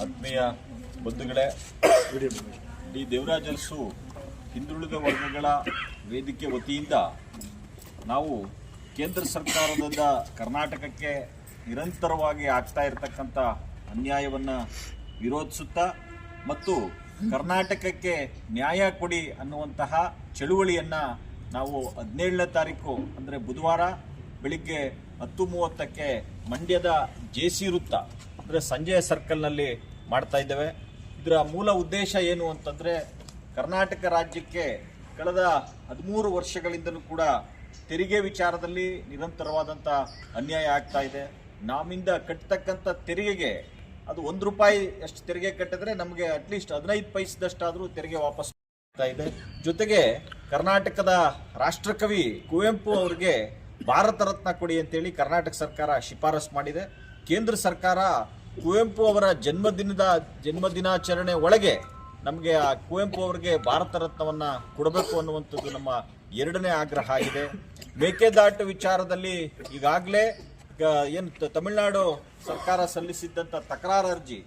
ಆತ್ಮೀಯ ಬಂಧುಗಳೇ, ಡಿ ದೇವರಾಜ ಅರಸು ಹಿಂದುಳಿದ ವರ್ಗಗಳ ವೇದಿಕೆ ವತಿಯಿಂದ ನಾವು ಕೇಂದ್ರ ಸರ್ಕಾರದಿಂದ ಕರ್ನಾಟಕಕ್ಕೆ ನಿರಂತರವಾಗಿ ಆಗ್ತಾ ಇರತಕ್ಕಂಥ ಅನ್ಯಾಯವನ್ನು ವಿರೋಧಿಸುತ್ತಾ ಮತ್ತು ಕರ್ನಾಟಕಕ್ಕೆ ನ್ಯಾಯ ಕೊಡಿ ಅನ್ನುವಂತಹ ಚಳುವಳಿಯನ್ನು ನಾವು 17ನೇ ತಾರೀಕು ಅಂದರೆ ಬುಧವಾರ ಬೆಳಿಗ್ಗೆ 10:30ಕ್ಕೆ ಮಂಡ್ಯದ JC ವೃತ್ತ ಅಂದರೆ ಸಂಜಯ ಸರ್ಕಲ್ನಲ್ಲಿ ಮಾಡ್ತಾ ಇದ್ದೇವೆ. ಇದರ ಮೂಲ ಉದ್ದೇಶ ಏನು ಅಂತಂದರೆ, ಕರ್ನಾಟಕ ರಾಜ್ಯಕ್ಕೆ ಕಳೆದ 13 ವರ್ಷಗಳಿಂದಲೂ ಕೂಡ ತೆರಿಗೆ ವಿಚಾರದಲ್ಲಿ ನಿರಂತರವಾದಂಥ ಅನ್ಯಾಯ ಆಗ್ತಾ ಇದೆ. ನಮ್ಮಿಂದ ಕಟ್ಟತಕ್ಕಂಥ ತೆರಿಗೆಗೆ ಅದು ₹1 ಅಷ್ಟು ತೆರಿಗೆ ಕಟ್ಟಿದ್ರೆ ನಮಗೆ ಅಟ್ಲೀಸ್ಟ್ 15 ಪೈಸದಷ್ಟಾದರೂ ತೆರಿಗೆ ವಾಪಸ್ ಆಗ್ತಾ ಇದೆ. ಜೊತೆಗೆ ಕರ್ನಾಟಕದ ರಾಷ್ಟ್ರಕವಿ ಕುವೆಂಪು ಅವರಿಗೆ ಭಾರತ ರತ್ನ ಕೊಡಿ ಅಂತೇಳಿ ಕರ್ನಾಟಕ ಸರ್ಕಾರ ಶಿಫಾರಸು ಮಾಡಿದೆ. ಕೇಂದ್ರ ಸರ್ಕಾರ ಕುವೆಂಪು ಅವರ ಜನ್ಮದಿನಾಚರಣೆ ಒಳಗೆ ನಮಗೆ ಆ ಕುವೆಂಪು ಅವರಿಗೆ ಭಾರತ ರತ್ನವನ್ನು ಕೊಡಬೇಕು ಅನ್ನುವಂಥದ್ದು ನಮ್ಮ 2ನೇ ಆಗ್ರಹ ಆಗಿದೆ. ಮೇಕೆದಾಟು ವಿಚಾರದಲ್ಲಿ ಈಗಾಗಲೇ ಏನು ತಮಿಳುನಾಡು ಸರ್ಕಾರ ಸಲ್ಲಿಸಿದ್ದಂಥ ತಕರಾರು ಅರ್ಜಿ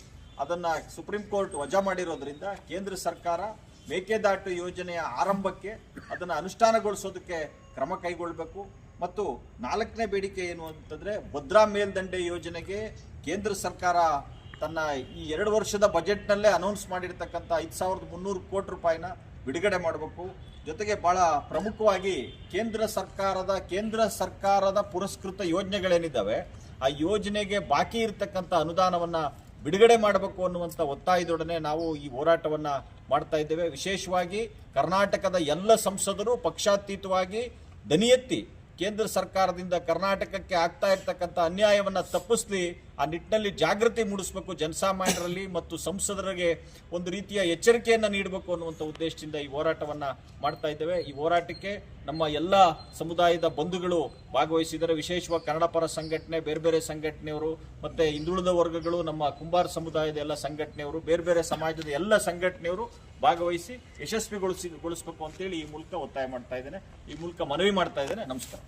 ಅದನ್ನು ಸುಪ್ರೀಂ ಕೋರ್ಟ್ ವಜಾ ಮಾಡಿರೋದ್ರಿಂದ ಕೇಂದ್ರ ಸರ್ಕಾರ ಮೇಕೆದಾಟು ಯೋಜನೆಯ ಆರಂಭಕ್ಕೆ ಅದನ್ನು ಅನುಷ್ಠಾನಗೊಳಿಸೋದಕ್ಕೆ ಕ್ರಮ ಕೈಗೊಳ್ಳಬೇಕು. ಮತ್ತು 4ನೇ ಬೇಡಿಕೆ ಏನು ಅಂತಂದರೆ, ಭದ್ರಾ ಮೇಲ್ದಂಡೆ ಯೋಜನೆಗೆ ಕೇಂದ್ರ ಸರ್ಕಾರ ತನ್ನ ಈ 2 ವರ್ಷದ ಬಜೆಟ್ನಲ್ಲೇ ಅನೌನ್ಸ್ ಮಾಡಿರ್ತಕ್ಕಂಥ 5,300 ಕೋಟಿ ರೂಪಾಯಿನ ಬಿಡುಗಡೆ ಮಾಡಬೇಕು. ಜೊತೆಗೆ ಭಾಳ ಪ್ರಮುಖವಾಗಿ ಕೇಂದ್ರ ಸರ್ಕಾರದ ಪುರಸ್ಕೃತ ಯೋಜನೆಗಳೇನಿದ್ದಾವೆ ಆ ಯೋಜನೆಗೆ ಬಾಕಿ ಇರತಕ್ಕಂಥ ಅನುದಾನವನ್ನು ಬಿಡುಗಡೆ ಮಾಡಬೇಕು ಅನ್ನುವಂಥ ಒತ್ತಾಯದೊಡನೆ ನಾವು ಈ ಹೋರಾಟವನ್ನು ಮಾಡ್ತಾ ಇದ್ದೇವೆ. ವಿಶೇಷವಾಗಿ ಕರ್ನಾಟಕದ ಎಲ್ಲ ಸಂಸದರು ಪಕ್ಷಾತೀತವಾಗಿ ದನಿ ಎತ್ತಿ ಕೇಂದ್ರ ಸರ್ಕಾರದಿಂದ ಕರ್ನಾಟಕಕ್ಕೆ ಆಗ್ತಾ ಇರ್ತಕ್ಕಂಥ ಅನ್ಯಾಯವನ್ನು ತಪ್ಪಿಸಲಿ, ಆ ನಿಟ್ಟಿನಲ್ಲಿ ಜಾಗೃತಿ ಮೂಡಿಸಬೇಕು ಜನಸಾಮಾನ್ಯರಲ್ಲಿ ಮತ್ತು ಸಂಸದರಿಗೆ ಒಂದು ರೀತಿಯ ಎಚ್ಚರಿಕೆಯನ್ನು ನೀಡಬೇಕು ಅನ್ನುವಂಥ ಉದ್ದೇಶದಿಂದ ಈ ಹೋರಾಟವನ್ನು ಮಾಡ್ತಾ ಇದ್ದೇವೆ. ಈ ಹೋರಾಟಕ್ಕೆ ನಮ್ಮ ಎಲ್ಲ ಸಮುದಾಯದ ಬಂಧುಗಳು ಭಾಗವಹಿಸಿದರೆ, ವಿಶೇಷವಾಗಿ ಕನ್ನಡ ಪರ ಸಂಘಟನೆ, ಬೇರೆ ಬೇರೆ ಸಂಘಟನೆಯವರು ಮತ್ತು ಹಿಂದುಳಿದ ವರ್ಗಗಳು, ನಮ್ಮ ಕುಂಬಾರ ಸಮುದಾಯದ ಎಲ್ಲ ಸಂಘಟನೆಯವರು, ಬೇರೆ ಬೇರೆ ಸಮಾಜದ ಎಲ್ಲ ಸಂಘಟನೆಯವರು ಭಾಗವಹಿಸಿ ಯಶಸ್ವಿಗೊಳಿಸಬೇಕು ಅಂತೇಳಿ ಈ ಮೂಲಕ ಒತ್ತಾಯ ಮಾಡ್ತಾ ಇದ್ದೇನೆ, ಈ ಮೂಲಕ ಮನವಿ ಮಾಡ್ತಾ ಇದ್ದೇನೆ. ನಮಸ್ಕಾರ.